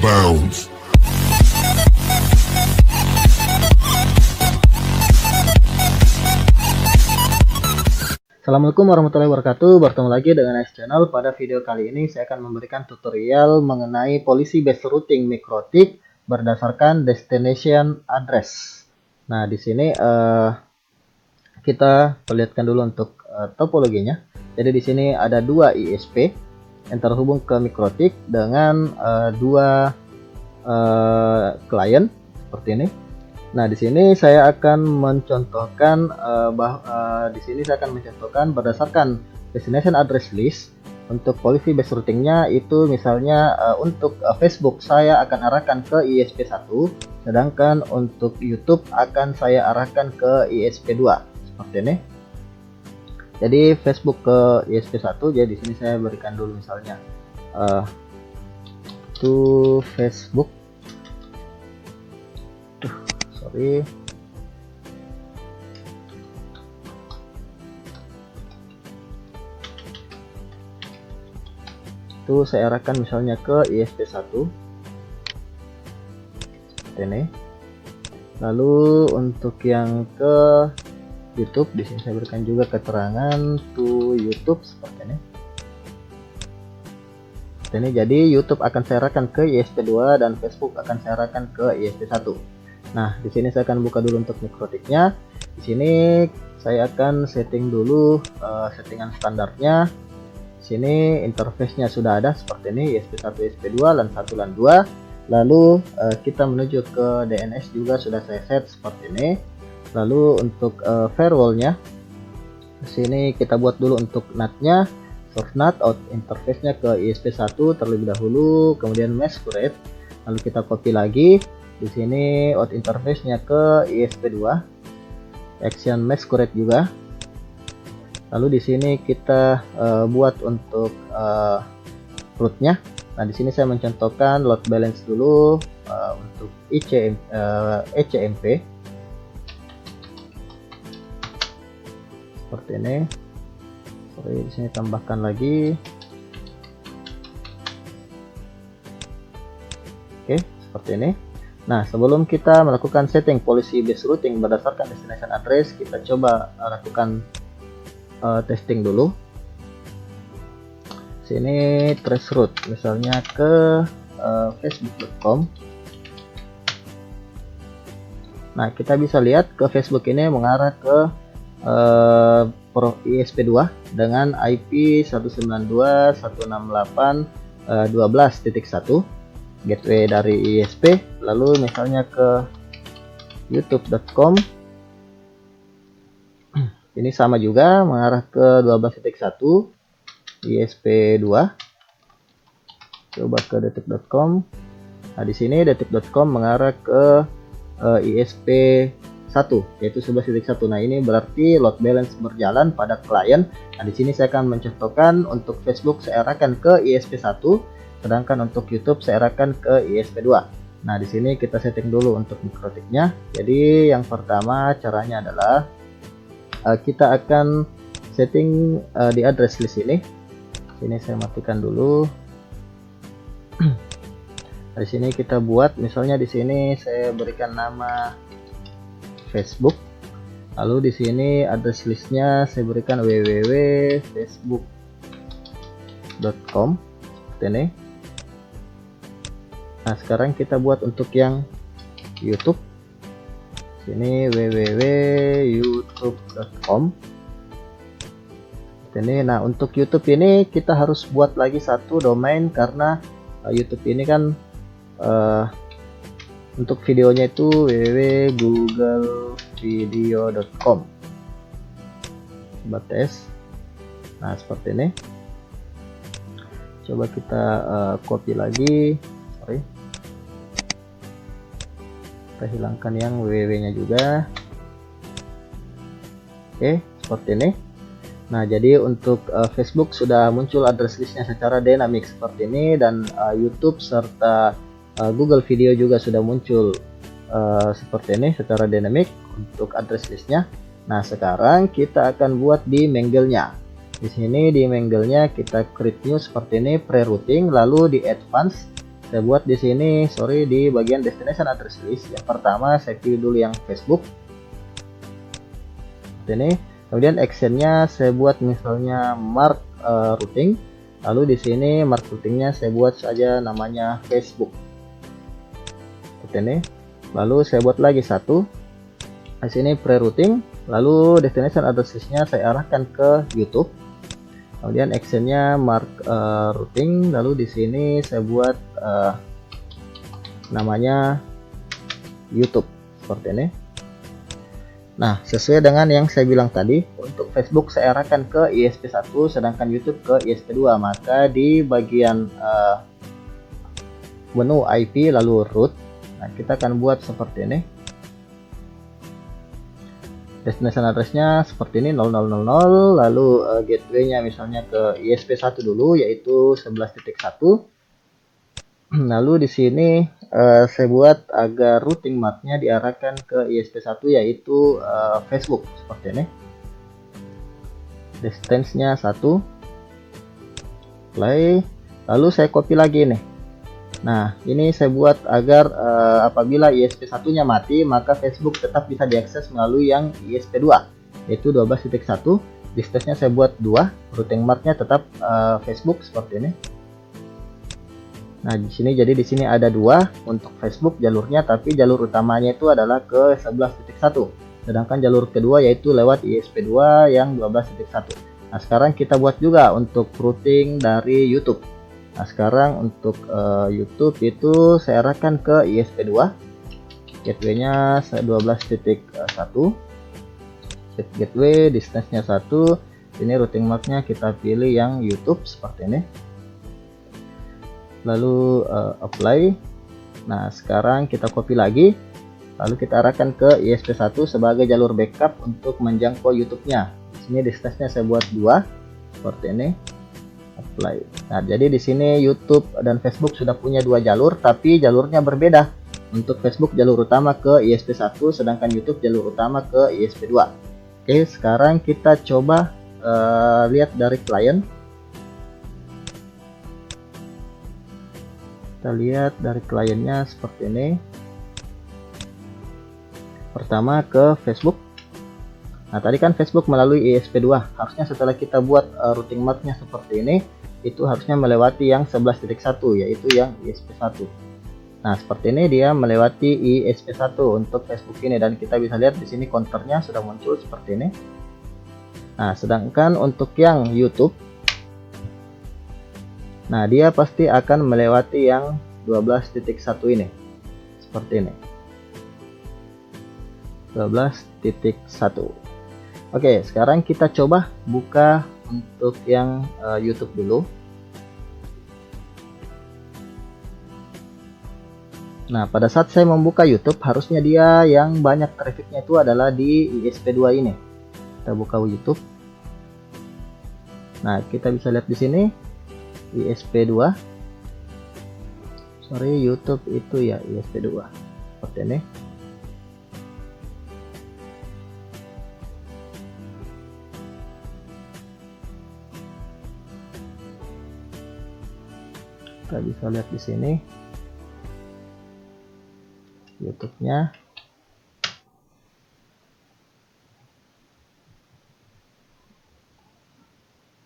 bounds. Assalamualaikum warahmatullahi wabarakatuh. Bertemu lagi dengan Nice Channel. Pada video kali ini saya akan memberikan tutorial mengenai policy based routing mikrotik berdasarkan destination address. Nah, di sini kita perlihatkan dulu untuk topologinya. Jadi di sini ada dua ISP yang terhubung ke mikrotik dengan dua klien seperti ini. Nah, di sini saya akan mencontohkan berdasarkan destination address list untuk policy based routingnya itu misalnya untuk Facebook saya akan arahkan ke ISP1, sedangkan untuk YouTube akan saya arahkan ke ISP2 seperti ini. Jadi Facebook ke ISP1, jadi di sini saya berikan dulu misalnya to Facebook. Itu saya arahkan misalnya ke ISP1 seperti ini. Lalu untuk yang ke YouTube, di sini saya berikan juga keterangan to YouTube seperti ini. Seperti ini. Jadi YouTube akan saya arahkan ke ISP2 dan Facebook akan saya arahkan ke ISP1. Nah, di sini saya akan buka dulu untuk mikrotiknya. Di sini saya akan setting dulu settingan standarnya. Di sini interface-nya sudah ada seperti ini, ISP1, ISP2, LAN 1, LAN 2. Lalu kita menuju ke DNS juga sudah saya set seperti ini. Lalu untuk firewall-nya, di sini kita buat dulu untuk NAT-nya, source NAT, out interface-nya ke ISP1 terlebih dahulu, kemudian masquerade. Lalu kita copy lagi. Di sini out interface-nya ke ISP2, action masquerade juga. Lalu di sini kita buat untuk root-nya. Nah, di sini saya mencontohkan load balance dulu untuk ECMP seperti ini. Sorry, di sini tambahkan lagi. Oke, seperti ini. Nah, sebelum kita melakukan setting policy based routing berdasarkan destination address, kita coba lakukan testing dulu. Sini trace route misalnya ke facebook.com. Nah, kita bisa lihat ke Facebook ini mengarah ke ISP2 dengan IP 192.168.12.1 gateway dari ISP. Lalu misalnya ke youtube.com, ini sama juga mengarah ke 12.1 ISP2. Coba ke detik.com. Nah, di sini detik.com mengarah ke ISP1 yaitu 11.1. Nah, ini berarti load balance berjalan pada klien. Nah, di sini saya akan mencontohkan untuk Facebook saya arahkan ke ISP1, sedangkan untuk YouTube saya arahkan ke ISP2. Nah, di sini kita setting dulu untuk mikrotiknya. Jadi yang pertama caranya adalah kita akan setting di address list ini. Sini saya matikan dulu. Di sini kita buat misalnya di sini saya berikan nama Facebook. Lalu di sini address listnya saya berikan www.facebook.com seperti ini. Nah, sekarang kita buat untuk yang YouTube. Sini www.youtube.com. Ini. Nah, untuk YouTube ini kita harus buat lagi satu domain karena YouTube ini kan untuk videonya itu www.googlevideo.com. Coba tes. Nah, seperti ini. Coba kita copy lagi. Sorry, kita hilangkan yang www-nya juga. Oke, seperti ini. Nah, jadi untuk Facebook sudah muncul address listnya secara dinamik seperti ini, dan YouTube serta Google Video juga sudah muncul seperti ini secara dinamik untuk address listnya. Nah, sekarang kita akan buat di mangle-nya. Di sini di mangle-nya kita create new seperti ini, pre-routing, lalu di advance Saya buat di sini, sorry, di bagian destination address list. Yang pertama saya pilih dulu yang Facebook. Ini. Kemudian actionnya saya buat misalnya mark routing. Lalu di sini mark routingnya saya buat saja namanya Facebook. Seperti ini. Lalu saya buat lagi satu. Di sini pre-routing. Lalu destination address listnya saya arahkan ke YouTube. Kemudian actionnya mark routing. Lalu di sini saya buat namanya YouTube seperti ini. Nah, sesuai dengan yang saya bilang tadi, untuk Facebook saya arahkan ke ISP1, sedangkan YouTube ke ISP2. Maka di bagian menu IP lalu root, nah kita akan buat seperti ini. Destination addressnya seperti ini 0000, lalu gateway-nya misalnya ke ISP1 dulu, yaitu 11.1. Lalu di sini saya buat agar routing marknya diarahkan ke ISP1, yaitu Facebook seperti ini. Distance-nya 1. Play. Lalu saya copy lagi nih. Nah, ini saya buat agar apabila ISP1-nya mati, maka Facebook tetap bisa diakses melalui yang ISP2, yaitu 12.1. Distance-nya saya buat 2, routing marknya tetap Facebook seperti ini. Nah, di sini jadi di sini ada 2 untuk Facebook jalurnya, tapi jalur utamanya itu adalah ke 11.1. Sedangkan jalur kedua yaitu lewat ISP2 yang 12.1. Nah, sekarang kita buat juga untuk routing dari YouTube. Nah, sekarang untuk YouTube itu saya arahkan ke ISP2. Gateway-nya 12.1. Set gateway, distance-nya 1. Ini routing mark-nya kita pilih yang YouTube seperti ini. Lalu apply. Nah, sekarang kita copy lagi. Lalu kita arahkan ke ISP1 sebagai jalur backup untuk menjangkau YouTube-nya. Di sini distance-nya saya buat 2 seperti ini. Apply. Nah, jadi di sini YouTube dan Facebook sudah punya 2 jalur, tapi jalurnya berbeda. Untuk Facebook jalur utama ke ISP1, sedangkan YouTube jalur utama ke ISP2. Oke, sekarang kita coba lihat dari klien. Kita lihat dari kliennya seperti ini. Pertama ke Facebook. Nah, tadi kan Facebook melalui ISP2. Harusnya setelah kita buat routing marknya seperti ini, itu harusnya melewati yang 11.1, yaitu yang ISP1. Nah, seperti ini dia melewati ISP1 untuk Facebook ini, dan kita bisa lihat di sini counternya sudah muncul seperti ini. Nah, sedangkan untuk yang YouTube, nah dia pasti akan melewati yang 12.1 ini. Seperti ini. 12.1. Oke, sekarang kita coba buka untuk yang YouTube dulu. Nah, pada saat saya membuka YouTube, harusnya dia yang banyak trafficnya itu adalah di ISP2 ini. Kita buka YouTube. Nah, kita bisa lihat di sini ISP2. Sorry, YouTube itu ya ISP2. Seperti ini. Kita bisa lihat di sini YouTube-nya.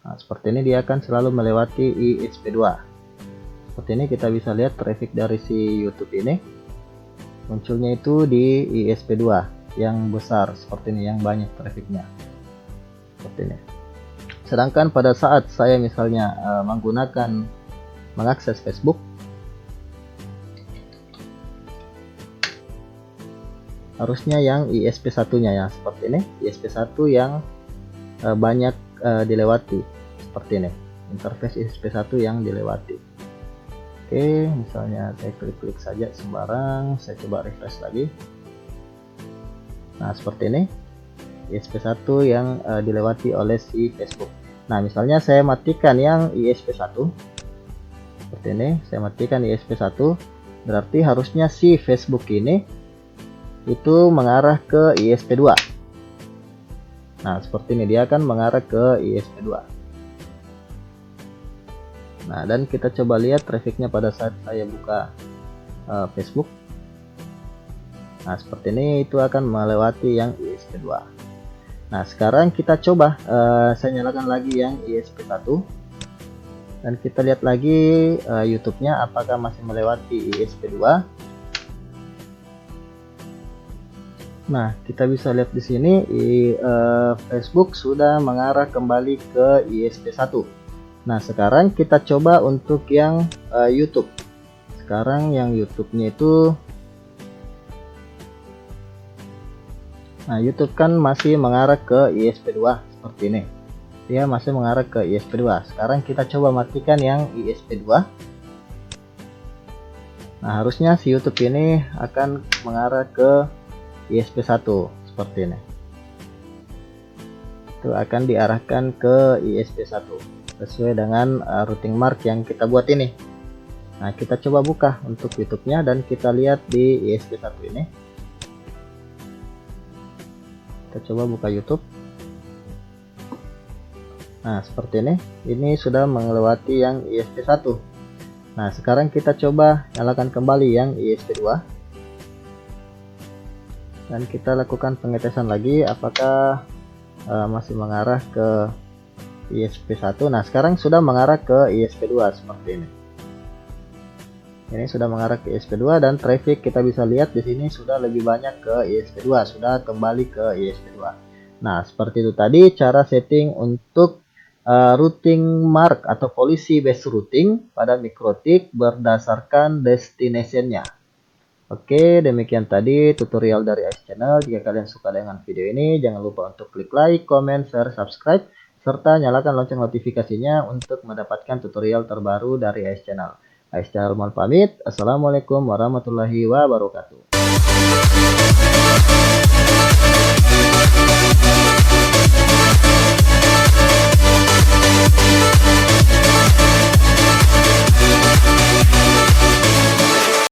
Nah, seperti ini dia akan selalu melewati ISP2. Seperti ini kita bisa lihat traffic dari si YouTube ini munculnya itu di ISP2 yang besar seperti ini, yang banyak trafficnya seperti ini. Sedangkan pada saat saya misalnya mengakses Facebook, harusnya yang ISP1-nya ya seperti ini, ISP1 yang banyak dilewati seperti ini, interface ISP1 yang dilewati. Oke, misalnya saya klik-klik saja sembarang, saya coba refresh lagi. Nah, seperti ini ISP1 yang dilewati oleh si Facebook. Nah, misalnya saya matikan yang ISP1 seperti ini, saya matikan ISP1, berarti harusnya si Facebook ini itu mengarah ke ISP2. Nah, seperti ini dia akan mengarah ke ISP2. Nah, dan kita coba lihat trafficnya pada saat saya buka Facebook. Nah, seperti ini, itu akan melewati yang ISP2. Nah, sekarang kita coba saya nyalakan lagi yang ISP1 dan kita lihat lagi YouTube-nya apakah masih melewati ISP2. Nah, kita bisa lihat di sini Facebook sudah mengarah kembali ke ISP1. Nah, sekarang kita coba untuk yang YouTube. Sekarang yang YouTube-nya itu, nah, YouTube kan masih mengarah ke ISP2 seperti ini. Dia masih mengarah ke ISP2. Sekarang kita coba matikan yang ISP2. Nah, harusnya si YouTube ini akan mengarah ke ISP1 seperti ini. Itu akan diarahkan ke ISP1 sesuai dengan routing mark yang kita buat ini. Nah, kita coba buka untuk YouTube-nya dan kita lihat di ISP1 ini. Kita coba buka YouTube. Nah, seperti ini. Ini sudah melewati yang ISP1. Nah, sekarang kita coba nyalakan kembali yang ISP2. Dan kita lakukan pengetesan lagi apakah masih mengarah ke ISP1. Nah, sekarang sudah mengarah ke ISP2 seperti ini. Ini sudah mengarah ke ISP2 dan traffic kita bisa lihat di sini sudah lebih banyak ke ISP2, sudah kembali ke ISP2. Nah, seperti itu tadi cara setting untuk routing mark atau policy based routing pada MikroTik berdasarkan destination-nya. Oke, demikian tadi tutorial dari Ais Channel. Jika kalian suka dengan video ini, jangan lupa untuk klik like, comment, share, subscribe, serta nyalakan lonceng notifikasinya untuk mendapatkan tutorial terbaru dari Ais Channel. Ais Channel mohon pamit. Assalamualaikum warahmatullahi wabarakatuh.